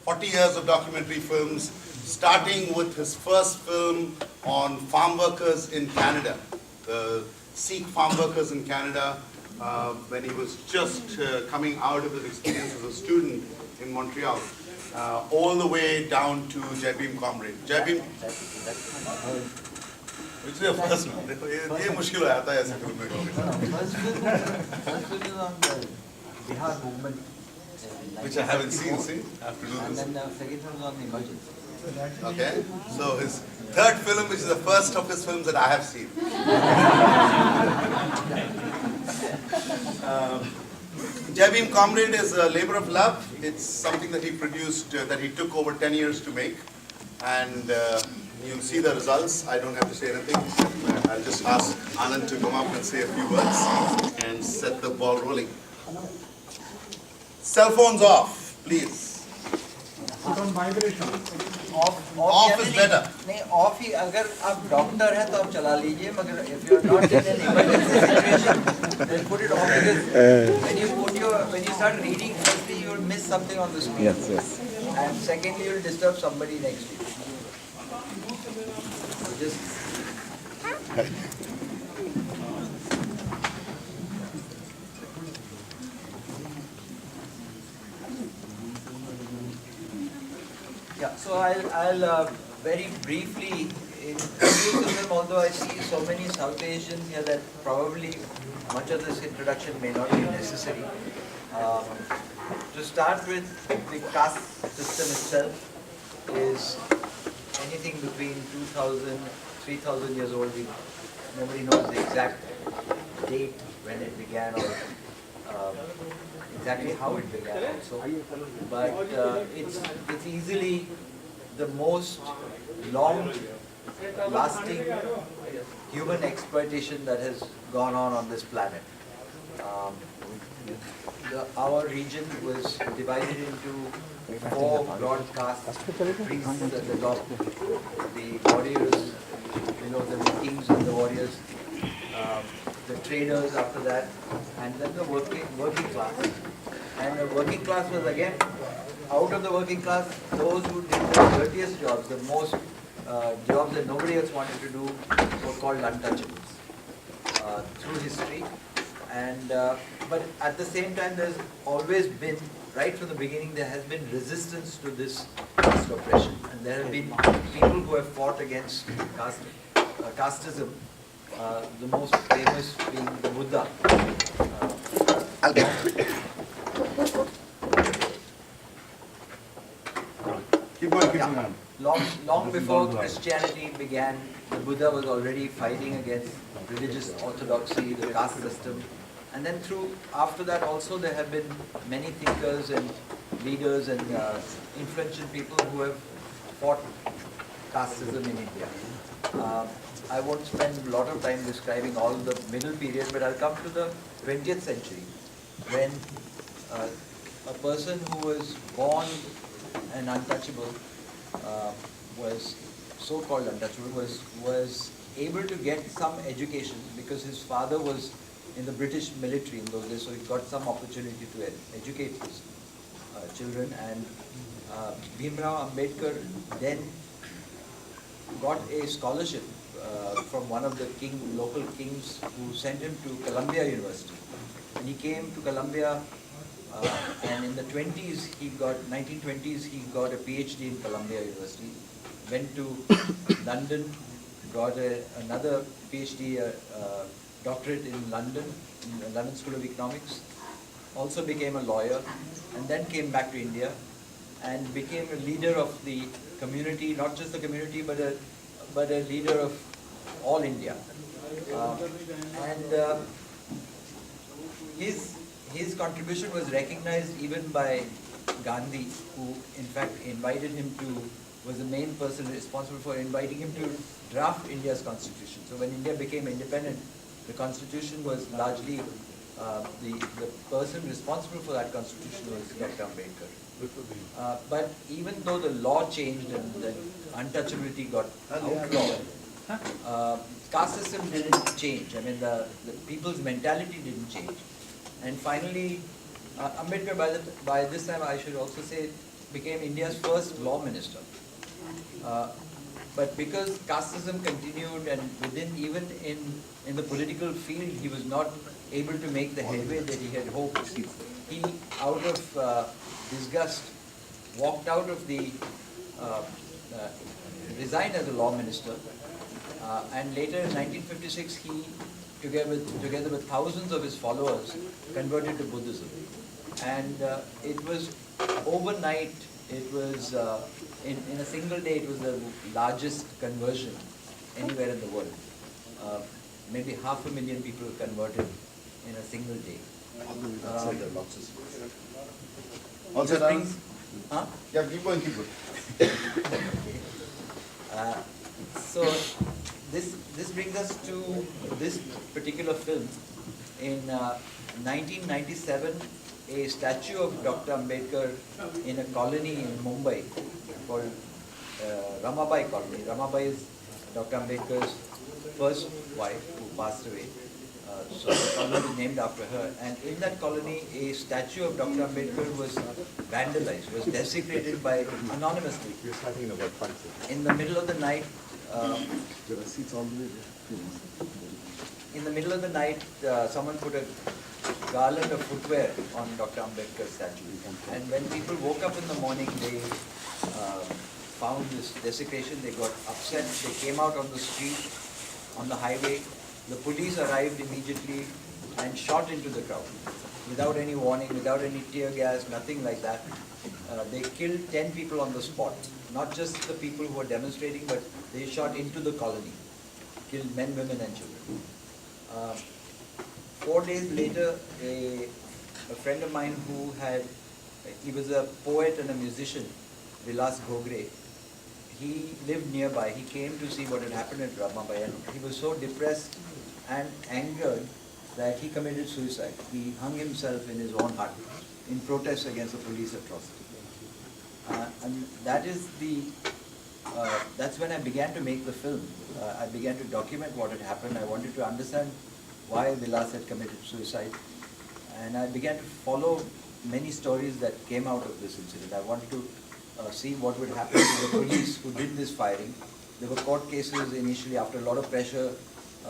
40 years of documentary films, starting with his first film on farm workers in Canada, the Sikh farm workers in Canada, when he was just coming out of his experience as a student in Montreal, all the way down to Jai Bhim Comrade. Jai Bhim, which is your first one? ये मुश्किल हो जाता है ऐसे film में. First film is on the Bihar movement. Which I haven't seen, see? I have to do And this. then the second film is on the emergency. Okay? So his third film, which is the first of his films that I have seen. Jai Bhim Comrade is a labor of love. It's something that he produced, that he took over 10 years to make. And you'll see the results. I don't have to say anything. I'll just ask Anand to come up and say a few words and set the ball rolling. Cell phones off, please. Put on vibration. Off is better. नहीं off ही अगर आप doctor हैं तो आप चला लीजिए मगर if you are not in an emergency situation then put it off because when you start reading firstly you will miss something on the screen. Yes, yes. And secondly you will disturb somebody next to you. So just yeah, so I'll very briefly introduce the film, although I see so many South Asians here that probably much of this introduction may not be necessary. To start with, the caste system itself is anything between 2,000, 3,000 years old. Nobody knows the exact date when it began or exactly how it began also. But it's easily the most long-lasting human exploitation that has gone on this planet. Our region was divided into 4 broad castes: priests at the top, the warriors, below them the kings and the warriors, the traders after that, and then the working class. And the working class was again, out of the working class, those who did the dirtiest jobs, the most jobs that nobody else wanted to do, were called untouchables through history. And but at the same time, there's always been, right from the beginning, there has been resistance to this caste oppression, and there have been people who have fought against casteism. The most famous being the Buddha. I'll get Keep going. Long before Christianity began, the Buddha was already fighting against religious orthodoxy, the caste system. And then after that also there have been many thinkers and leaders and influential people who have fought casteism in India. I won't spend a lot of time describing all the middle period, but I'll come to the 20th century when a person who was born an untouchable was so-called untouchable was able to get some education because his father was in the British military in those days, so he got some opportunity to educate his children. And Bhimrao Ambedkar then got a scholarship from one of the local kings who sent him to Columbia University. And he came to Columbia and in the 1920s he got a PhD in Columbia University, went to London, got another PhD doctorate in London, in the London School of Economics, also became a lawyer, and then came back to India and became a leader of the community, not just the community, but a leader of all India. His contribution was recognized even by Gandhi, who in fact was the main person responsible for inviting him to draft India's constitution. So when India became independent, the constitution was largely, the person responsible for that constitution was Dr. Ambedkar. But even though the law changed and the untouchability got outlawed, caste system didn't change. I mean, the people's mentality didn't change. And finally, Ambedkar, by this time I should also say, became India's first law minister. Uh, but because casteism continued and even in the political field, he was not able to make the headway that he had hoped. He out of disgust, walked out of the, uh, uh, resigned as a law minister, and later in 1956 he, together with thousands of his followers, converted to Buddhism. And it was overnight, it was, in a single day, it was the largest conversion anywhere in the world. Maybe 500,000 people converted in a single day. Also, This brings- huh? yeah, keep going, keep going. So this brings us to this particular film. In 1997, a statue of Dr. Ambedkar in a colony in Mumbai called Ramabai Colony. Ramabai is Dr. Ambedkar's first wife who passed away. So the colony is named after her. And in that colony, a statue of Dr. Ambedkar was vandalized, was desecrated by anonymously. In the middle of the night, someone put a garland of footwear on Dr. Ambedkar's statue. And when people woke up in the morning, they found this desecration. They got upset. They came out on the street, on the highway. The police arrived immediately and shot into the crowd without any warning, without any tear gas, nothing like that. They killed 10 people on the spot. Not just the people who were demonstrating, but they shot into the colony, killed men, women and children. 4 days later, a friend of mine he was a poet and a musician, Vilas Ghogre. He lived nearby. He came to see what had happened at Ramabai, and he was so depressed and angered that he committed suicide. He hung himself in his own hut in protest against the police atrocity. And that is that's when I began to make the film. I began to document what had happened. I wanted to understand why Vilas had committed suicide. And I began to follow many stories that came out of this incident. I wanted to see what would happen to the police who did this firing. There were court cases initially. After a lot of pressure,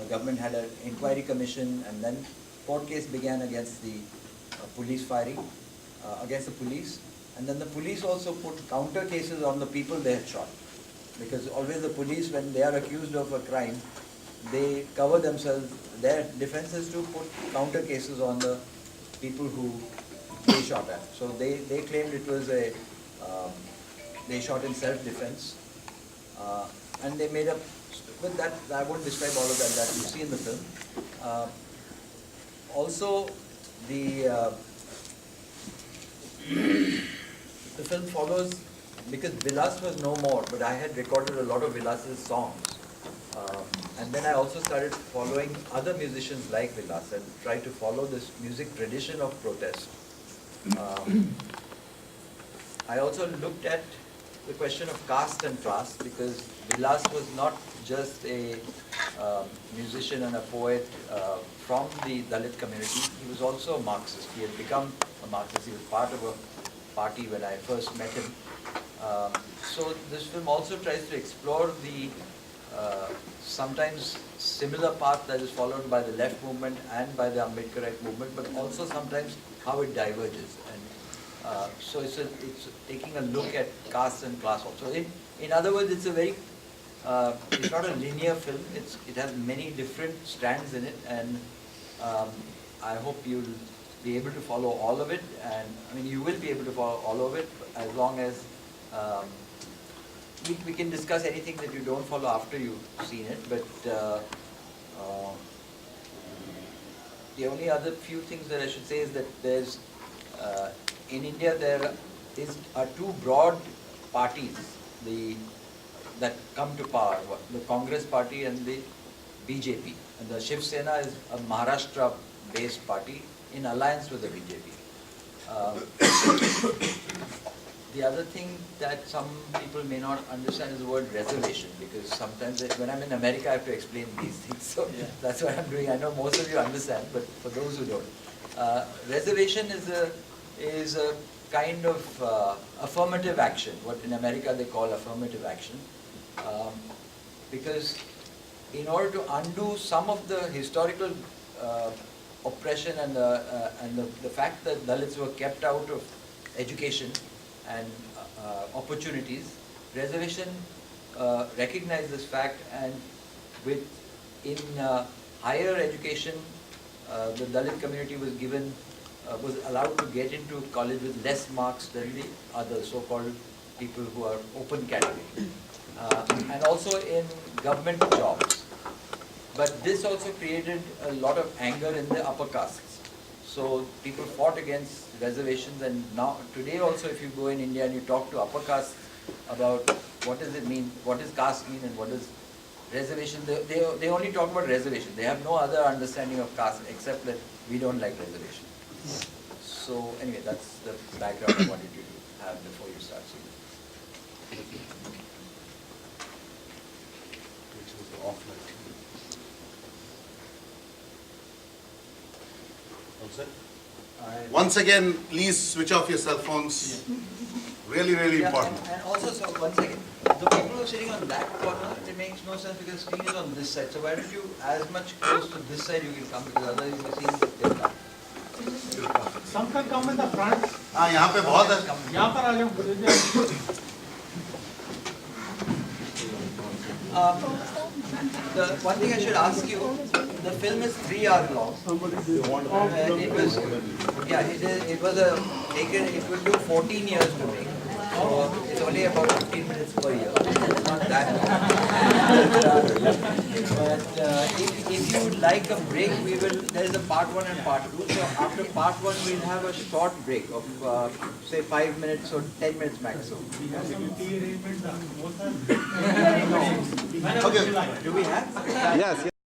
government had an inquiry commission, and then court case began against the police firing, against the police. And then the police also put counter cases on the people they had shot. Because always the police, when they are accused of a crime, they cover themselves. Their defense is to put counter cases on the people who they shot at. So they claimed it was they shot in self-defense. And they made up, but that, I won't describe all of that you see in the film. Also, the film follows, because Vilas was no more, but I had recorded a lot of Vilas's songs. And then I also started following other musicians like Vilas and tried to follow this music tradition of protest. I also looked at the question of caste and class, because Vilas was not just a musician and a poet from the Dalit community. He was also a Marxist. He had become a Marxist. He was part of a party when I first met him. So this film also tries to explore the sometimes similar path that is followed by the left movement and by the Ambedkarite movement, but also sometimes how it diverges. And so it's taking a look at caste and class also. In other words, it's a very it's not a linear film. It has many different strands in it, and I hope you'll be able to follow all of it. And I mean, you will be able to follow all of it as long as we can discuss anything that you don't follow after you've seen it. But the only other few things that I should say is that there's in India there are two broad parties that come to power, the Congress party and the BJP. And the Shiv Sena is a Maharashtra-based party in alliance with the BJP. The other thing that some people may not understand is the word reservation, because sometimes when I'm in America I have to explain these things, so that's what I'm doing. I know most of you understand, but for those who don't. Reservation is a kind of affirmative action, what in America they call affirmative action, because in order to undo some of the historical oppression and the fact that Dalits were kept out of education and opportunities, reservation recognized this fact, and in higher education, the Dalit community was allowed to get into college with less marks than the other so-called people who are open category, and also in government jobs. But this also created a lot of anger in the upper castes. So people fought against reservations, and now today also if you go in India and you talk to upper castes about what does it mean, what does caste mean and what is reservation, they only talk about reservation. They have no other understanding of caste except that we don't like reservation. So anyway, that's the background I wanted you to have before you start seeing. Which was the off-light. Once again, please switch off your cell phones. Really, really important. And also, so one second, the people who are sitting on that corner, it makes no sense because the screen is on this side. So why don't you, as much close to this side you can come, because otherwise you see the back. Some can come in the front. हाँ यहाँ पे बहुत है. यहाँ पर आ जाओ. The one thing I should ask you, the film is 3 hours long. It was, yeah, it was taken, it would do 14 years to make. So it's only about 15 minutes per year. It's not that long. But if you would like a break, there is a part 1 and part 2. So after part 1, we'll have a short break of say 5 minutes or 10 minutes maximum. Okay. Do we have? Yes, yes.